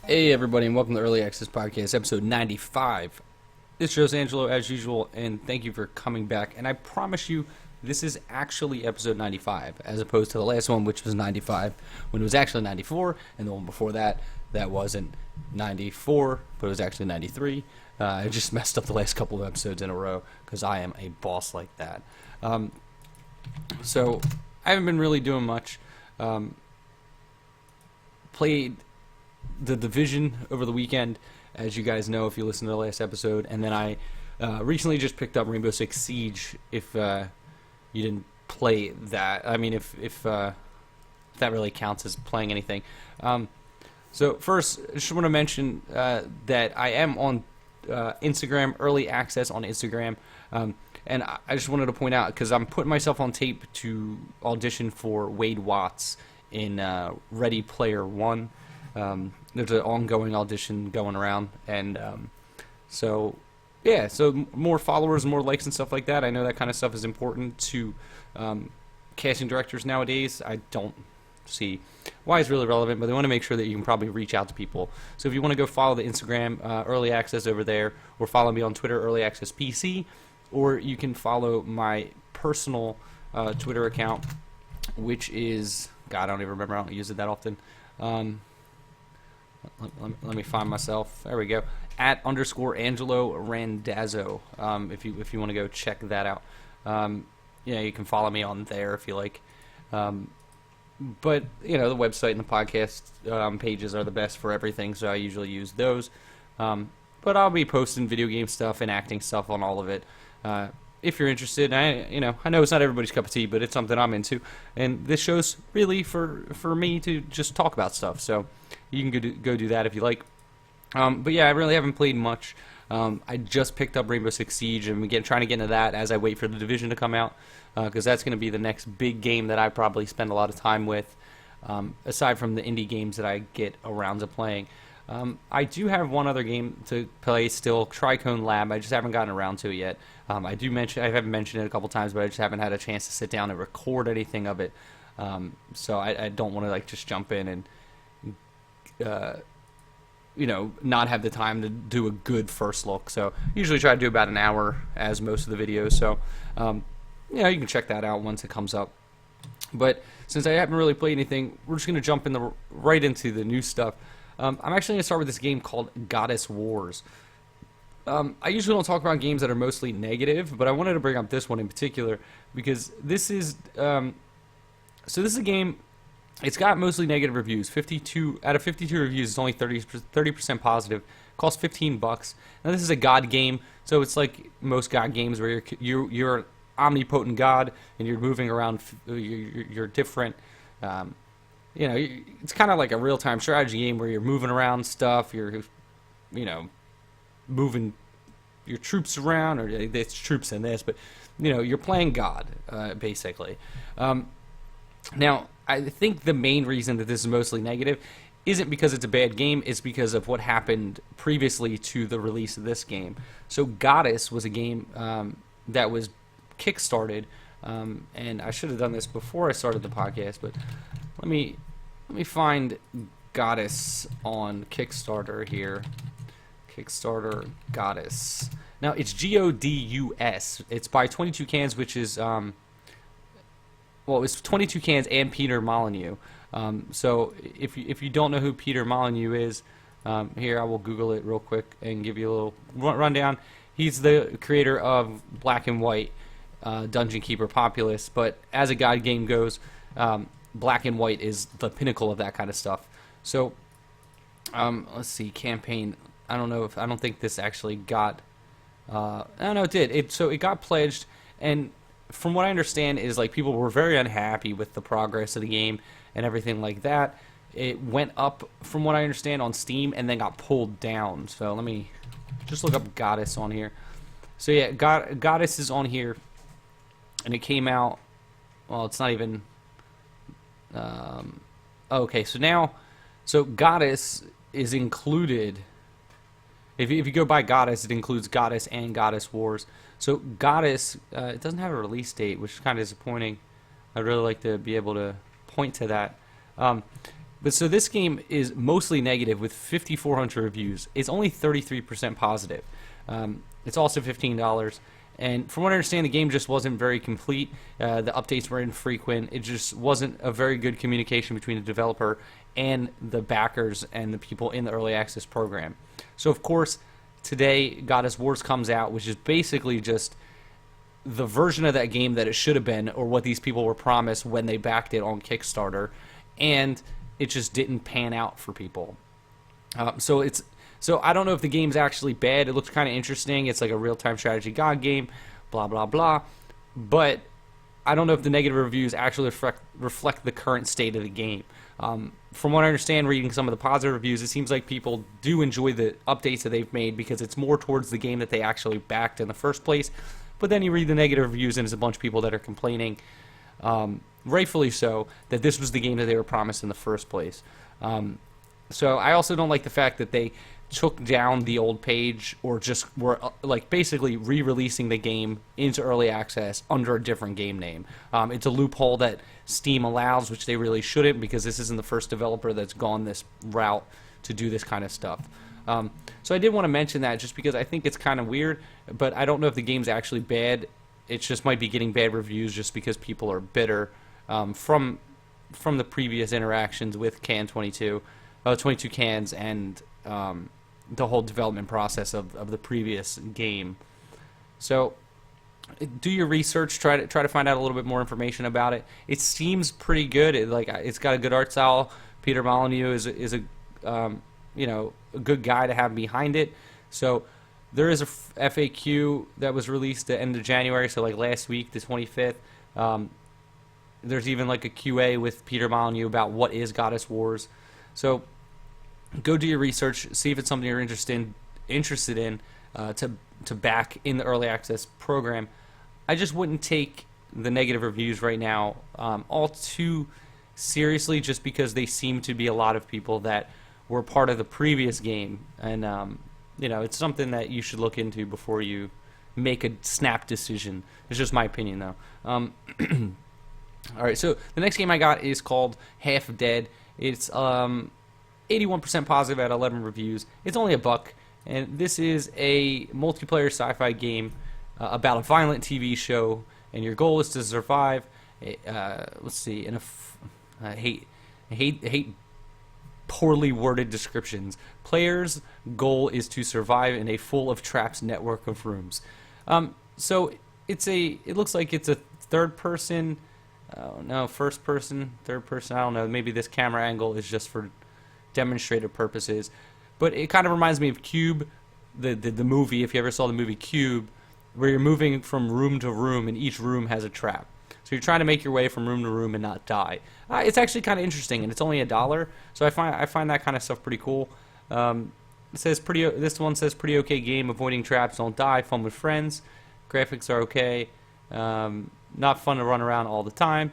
Hey everybody, and welcome to Early Access Podcast, episode 95. This show's Angelo, as usual, and thank you for coming back. And I promise you, this is actually episode 95, as opposed to the last one, which was 95, when it was actually 94, and the one before that, that wasn't 94, but it was actually 93. I just messed up the last couple of episodes in a row, because I am a boss like that. So, I haven't been really doing much. Played the Division over the weekend, as you guys know if you listen to the last episode, and then I recently just picked up Rainbow Six Siege. If you didn't play that, I mean, if that really counts as playing anything. So first, I just want to mention that I am on Instagram, Early Access on Instagram, and I just wanted to point out, because I'm putting myself on tape to audition for Wade Watts in Ready Player One. There's an ongoing audition going around, and so more followers, more likes and stuff like that. I know that kind of stuff is important to casting directors nowadays. I don't see why it's really relevant, but they want to make sure that you can probably reach out to people. So if you want to go follow the Instagram Early Access over there, or follow me on Twitter, Early Access PC, or you can follow my personal Twitter account, which is, God, I don't even remember. I don't use it that often. Let me find myself. There we go. @_Angelo Randazzo. If you want to go check that out. You can follow me on there if you like. But the website and the podcast pages are the best for everything, so I usually use those. But I'll be posting video game stuff and acting stuff on all of it. If you're interested, I know it's not everybody's cup of tea, but it's something I'm into, and this show's really for me to just talk about stuff. So you can go do that if you like. But yeah, I really haven't played much. I just picked up Rainbow Six Siege, and trying to get into that as I wait for the Division to come out, because that's going to be the next big game that I probably spend a lot of time with, aside from the indie games that I get around to playing. I do have one other game to play still, Tricone Lab. I just haven't gotten around to it yet. I haven't mentioned it a couple times, but I just haven't had a chance to sit down and record anything of it. So I don't want to just jump in and not have the time to do a good first look. So usually try to do about an hour, as most of the videos. So you can check that out once it comes up. But since I haven't really played anything, we're just going to jump right into the new stuff. I'm actually going to start with this game called Godus Wars. I usually don't talk about games that are mostly negative, but I wanted to bring up this one in particular because this is this is a game. It's got mostly negative reviews. 52 out of 52 reviews, it's only 30% positive. Costs $15. Now this is a God game, so it's like most God games where you're an omnipotent God and you're moving around. You're different. It's kind of like a real-time strategy game where you're moving around stuff. You're moving your troops around, or there's troops in this, but you're playing God basically. Now, I think the main reason that this is mostly negative isn't because it's a bad game, it's because of what happened previously to the release of this game. So Godus was a game that was kickstarted, and I should have done this before I started the podcast, but let me find Godus on Kickstarter here. Kickstarter Godus. Now it's Godus. It's by 22 Cans, which is it's 22 Cans and Peter Molyneux. So if you don't know who Peter Molyneux is, here I will Google it real quick and give you a little rundown. He's the creator of Black and White, Dungeon Keeper Populous, but as a God game goes, Black and White is the pinnacle of that kind of stuff. So let's see, campaign. I don't think this actually got. No, it did. So it got pledged, and from what I understand is people were very unhappy with the progress of the game and everything like that. It went up, from what I understand, on Steam and then got pulled down. So let me just look up Godus on here. So yeah, Godus is on here, and it came out. Well, it's not even. Okay, so Godus is included. If you go by Godus, it includes Godus and Godus Wars. So Godus, it doesn't have a release date, which is kind of disappointing. I'd really like to be able to point to that. But so this game is mostly negative with 5,400 reviews. It's only 33% positive. It's also $15. And from what I understand, the game just wasn't very complete. The updates were infrequent. It just wasn't a very good communication between the developer and the backers and the people in the early access program. So, of course, today Godus Wars comes out, which is basically just the version of that game that it should have been, or what these people were promised when they backed it on Kickstarter, and it just didn't pan out for people. So I don't know if the game's actually bad. It looks kind of interesting. It's like a real-time strategy God game, blah, blah, blah. But I don't know if the negative reviews actually reflect the current state of the game. From what I understand, reading some of the positive reviews, it seems like people do enjoy the updates that they've made because it's more towards the game that they actually backed in the first place. But then you read the negative reviews, and there's a bunch of people that are complaining, rightfully so, that this was the game that they were promised in the first place. So I also don't like the fact that they took down the old page, or just were like basically re-releasing the game into early access under a different game name. It's a loophole that Steam allows, which they really shouldn't, because this isn't the first developer that's gone this route to do this kind of stuff. So I did want to mention that just because I think it's kind of weird, but I don't know if the game's actually bad. It just might be getting bad reviews just because people are bitter from the previous interactions with Can 22 Cans, and the whole development process of the previous game. So do your research, try to find out a little bit more information about it. It seems pretty good. It's got a good art style. Peter Molyneux is a a good guy to have behind it. So there is a FAQ that was released at the end of January, so like last week, the 25th. There's even like a QA with Peter Molyneux about what is Godus Wars. So go do your research, see if it's something you're interested in to back in the early access program. I just wouldn't take the negative reviews right now all too seriously, just because they seem to be a lot of people that were part of the previous game, and it's something that you should look into before you make a snap decision. It's just my opinion, though. All right, so the next game I got is called Half Dead. It's 81% positive at 11 reviews. It's only $1, and this is a multiplayer sci-fi game about a violent TV show, and your goal is to survive. Let's see. I hate poorly worded descriptions. Players' goal is to survive in a full of traps network of rooms. So it looks like it's a third person. Oh no, first person, third person. I don't know. Maybe this camera angle is just for demonstrative purposes, but it kind of reminds me of Cube, the movie. If you ever saw the movie Cube, where you're moving from room to room, and each room has a trap. So you're trying to make your way from room to room and not die. It's actually kind of interesting, and it's only $1. So I find that kind of stuff pretty cool. It says this one says pretty okay game, avoiding traps, don't die, fun with friends, graphics are okay, not fun to run around all the time.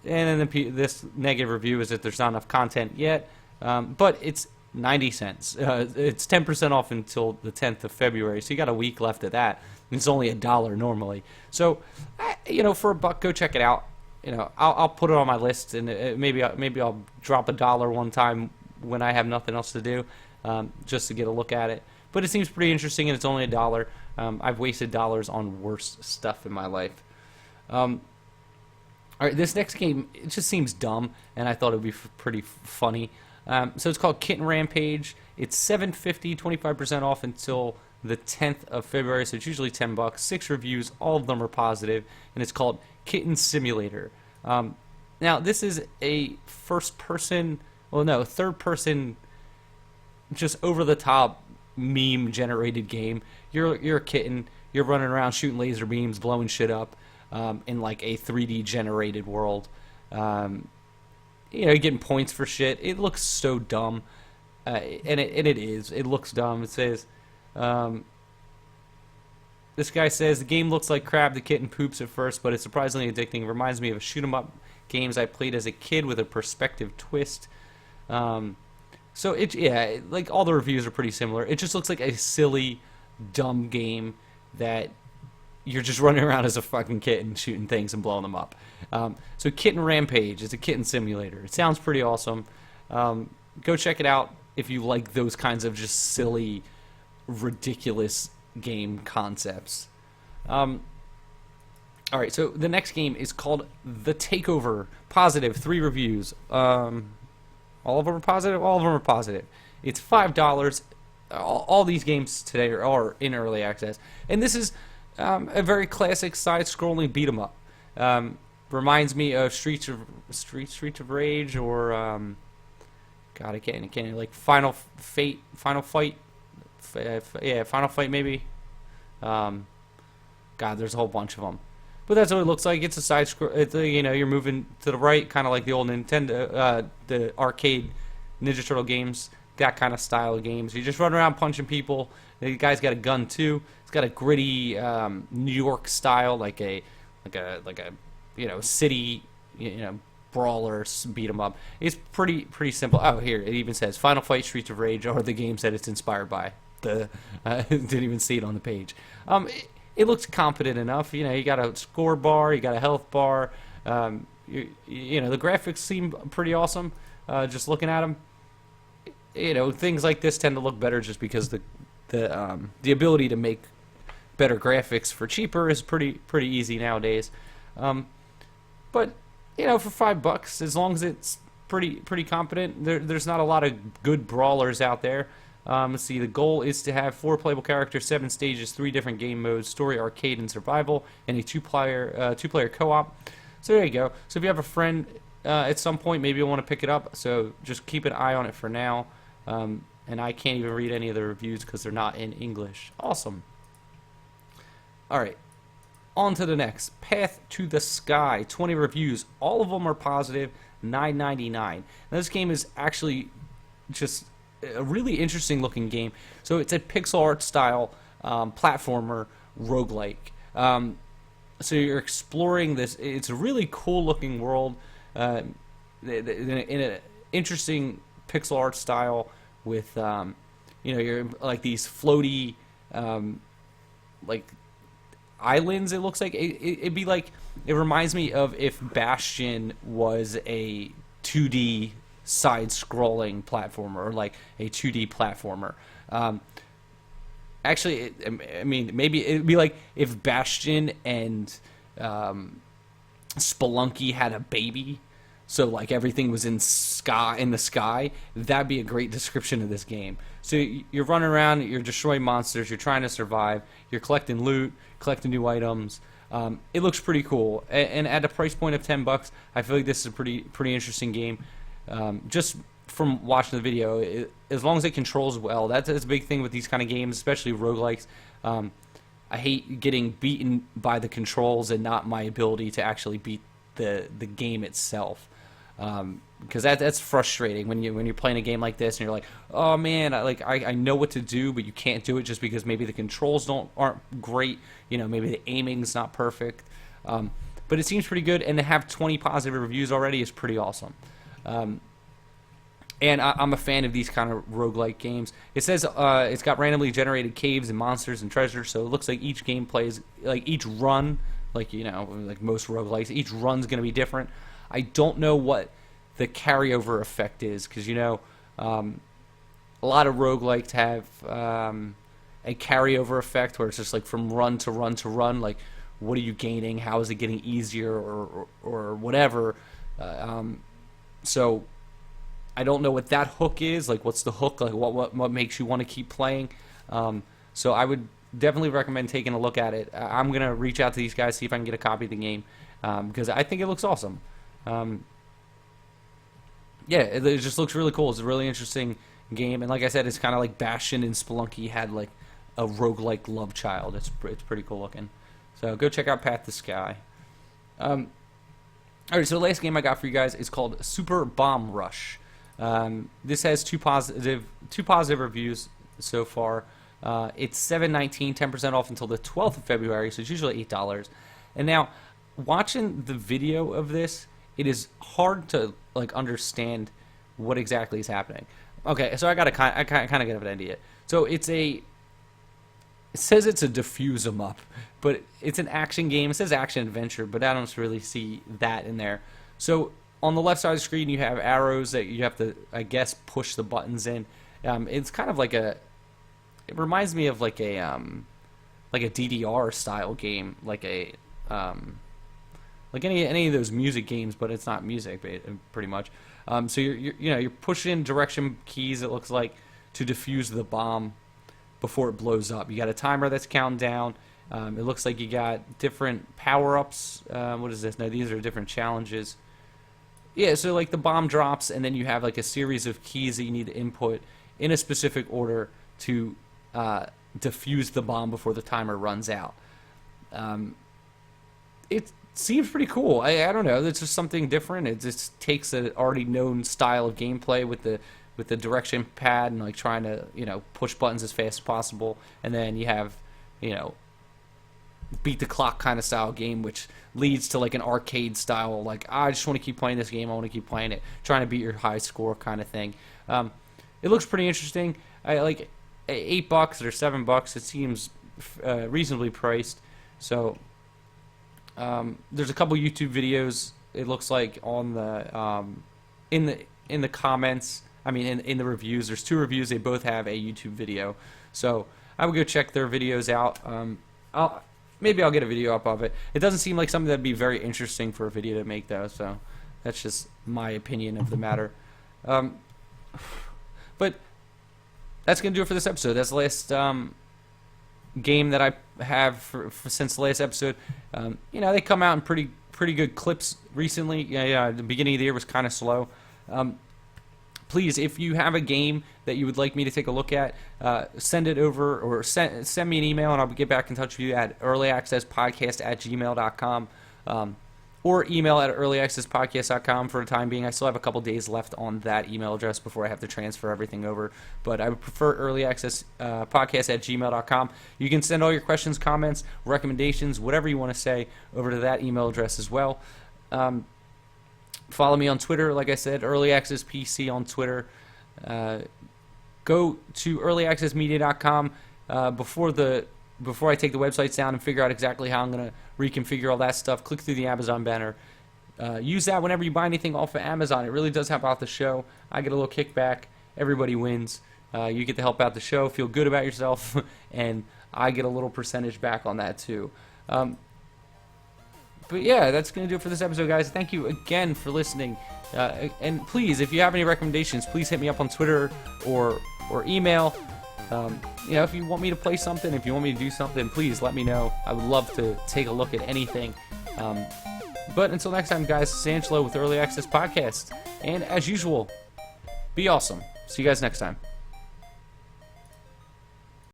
And then this negative review is that there's not enough content yet, but it's 90 cents. It's 10% off until the 10th of February, so you got a week left of that. It's only $1 normally. So, for $1, go check it out. I'll put it on my list, and maybe I'll drop $1 one time when I have nothing else to do, just to get a look at it. But it seems pretty interesting, and it's only $1. I've wasted dollars on worse stuff in my life. All right, this next game, it just seems dumb, and I thought it would be pretty funny. So it's called Kitten Rampage. It's $7.50, 25% off until the 10th of February, so it's usually $10. 6 reviews, all of them are positive, and it's called Kitten Simulator. Now, this is a third-person, just over-the-top meme-generated game. You're a kitten. You're running around shooting laser beams, blowing shit up in like a 3D generated world. You're getting points for shit. It looks so dumb, and it is. It looks dumb. It says, this guy says, the game looks like crap. The kitten poops at first, but it's surprisingly addicting. It reminds me of a shoot-'em-up games I played as a kid with a perspective twist. So like all the reviews are pretty similar. It just looks like a silly, dumb game that you're just running around as a fucking kitten shooting things and blowing them up. So Kitten Rampage is a kitten simulator. It sounds pretty awesome. Go check it out if you like those kinds of just silly, ridiculous game concepts. All right, so the next game is called The Takeover. Positive, 3 reviews. All of them are positive? All of them are positive. It's $5. All these games today are in early access. And this is a very classic side-scrolling beat-em-up. Reminds me of Streets of Rage or... God, I can't like Final Fight. Yeah, Final Fight maybe. God, there's a whole bunch of them. But that's what it looks like. It's a side scroll. You're moving to the right, kind of like the old Nintendo, the arcade Ninja Turtle games, that kind of style of games. You just run around punching people. The guy's got a gun too. It's got a gritty New York style, like a city, brawler beat 'em up. It's pretty simple. Oh, here it even says Final Fight, Streets of Rage are the games that it's inspired by. Didn't even see it on the page. It looks competent enough. You got a score bar, you got a health bar. The graphics seem pretty awesome. Just looking at them, things like this tend to look better just because the ability to make better graphics for cheaper is pretty easy nowadays. But for $5, as long as it's pretty competent, there's not a lot of good brawlers out there. Let's see, the goal is to have 4 playable characters, 7 stages, 3 different game modes, story, arcade, and survival, and a two-player co-op. So there you go. So if you have a friend at some point, maybe you'll want to pick it up. So just keep an eye on it for now. And I can't even read any of the reviews because they're not in English. Awesome. All right. On to the next. Path to the Sky. 20 reviews. All of them are positive. $9.99. Now, this game is actually just a really interesting looking game. So it's a pixel art style platformer roguelike. So you're exploring this. It's a really cool looking world in an interesting pixel art style with you're like these floaty like islands. It looks like it'd be like, it reminds me of if Bastion was a 2D side-scrolling platformer, or like a 2D platformer. Actually, maybe it'd be like if Bastion and Spelunky had a baby, so like everything was in the sky. That'd be a great description of this game. So you're running around, you're destroying monsters, you're trying to survive, you're collecting loot, collecting new items. It looks pretty cool, and at a price point of $10, I feel like this is a pretty interesting game. Just from watching the video, as long as it controls well, that's a big thing with these kind of games, especially roguelikes. I hate getting beaten by the controls and not my ability to actually beat the game itself, because that's frustrating when you're playing a game like this and you're like, oh man, I know what to do, but you can't do it just because maybe the controls aren't great. Maybe the aiming's not perfect. But it seems pretty good, and to have 20 positive reviews already is pretty awesome. And I'm a fan of these kind of roguelike games. It says it's got randomly generated caves and monsters and treasures, so it looks like each game plays, like each run, like most roguelikes, each run's going to be different. I don't know what the carryover effect is, because a lot of roguelikes have a carryover effect where it's just like from run to run to run, like what are you gaining, how is it getting easier, or whatever. So I don't know what that hook is. Like, what's the hook? Like, what makes you want to keep playing? So I would definitely recommend taking a look at it. I'm gonna reach out to these guys, see if I can get a copy of the game, because I think it looks awesome. Yeah, it just looks really cool. It's a really interesting game, and like I said, it's kind of like Bastion and Spelunky had like a roguelike love child. It's pretty cool looking. So go check out Path to Sky. All right, so the last game I got for you guys is called Super Bomb Rush. This has two positive reviews so far. It's $7.19, 10% off until the 12th of February, so it's usually $8. And now, watching the video of this, it is hard to like understand what exactly is happening. Okay, so I kind of get an idea. So it says it's a diffuse 'em up, but it's an action game. It says action adventure, but I don't really see that in there. So on the left side of the screen, you have arrows that you have to, I guess, push the buttons in. It's kind of like it reminds me of like a DDR style game, like any of those music games, but it's not music, pretty much. So you're pushing direction keys, it looks like, to defuse the bomb before it blows up. You got a timer that's counting down. It looks like you got different power-ups. What is this? No, these are different challenges. Yeah, so like the bomb drops, and then you have like a series of keys that you need to input in a specific order to defuse the bomb before the timer runs out. It seems pretty cool. I don't know. It's just something different. It just takes an already known style of gameplay with the direction pad and like trying to push buttons as fast as possible, and then you have beat the clock kind of style game, which leads to like an arcade style, like I just want to keep playing this game, I want to keep playing it, trying to beat your high score kind of thing. It looks pretty interesting. I like $8 or $7. It seems reasonably priced. So there's a couple YouTube videos. It looks like on the in the comments. I mean, in the reviews. There's 2 reviews. They both have a YouTube video. So I would go check their videos out. Maybe I'll get a video up of it. It doesn't seem like something that'd be very interesting for a video to make, though. So that's just my opinion of the matter. But that's going to do it for this episode. That's the last game that I have since the last episode. They come out in pretty good clips recently. Yeah. The beginning of the year was kind of slow. Please, if you have a game that you would like me to take a look at, send it over or send me an email, and I'll get back in touch with you at earlyaccesspodcast@gmail.com. Or email at earlyaccesspodcast.com for the time being. I still have a couple days left on that email address before I have to transfer everything over. But I would prefer earlyaccesspodcast@gmail.com. You can send all your questions, comments, recommendations, whatever you want to say, over to that email address as well. Follow me on Twitter, like I said, earlyaccesspc on Twitter. Go to earlyaccessmedia.com before I take the websites down and figure out exactly how I'm going to reconfigure all that stuff. Click through the Amazon banner. Use that whenever you buy anything off of Amazon. It really does help out the show. I get a little kickback. Everybody wins. You get to help out the show, feel good about yourself, and I get a little percentage back on that too. But yeah, that's going to do it for this episode, guys. Thank you again for listening. And please, if you have any recommendations, please hit me up on Twitter or email. If you want me to play something, if you want me to do something, please let me know. I would love to take a look at anything. But until next time, guys, it's Angelo with Early Access Podcast. And as usual, be awesome. See you guys next time.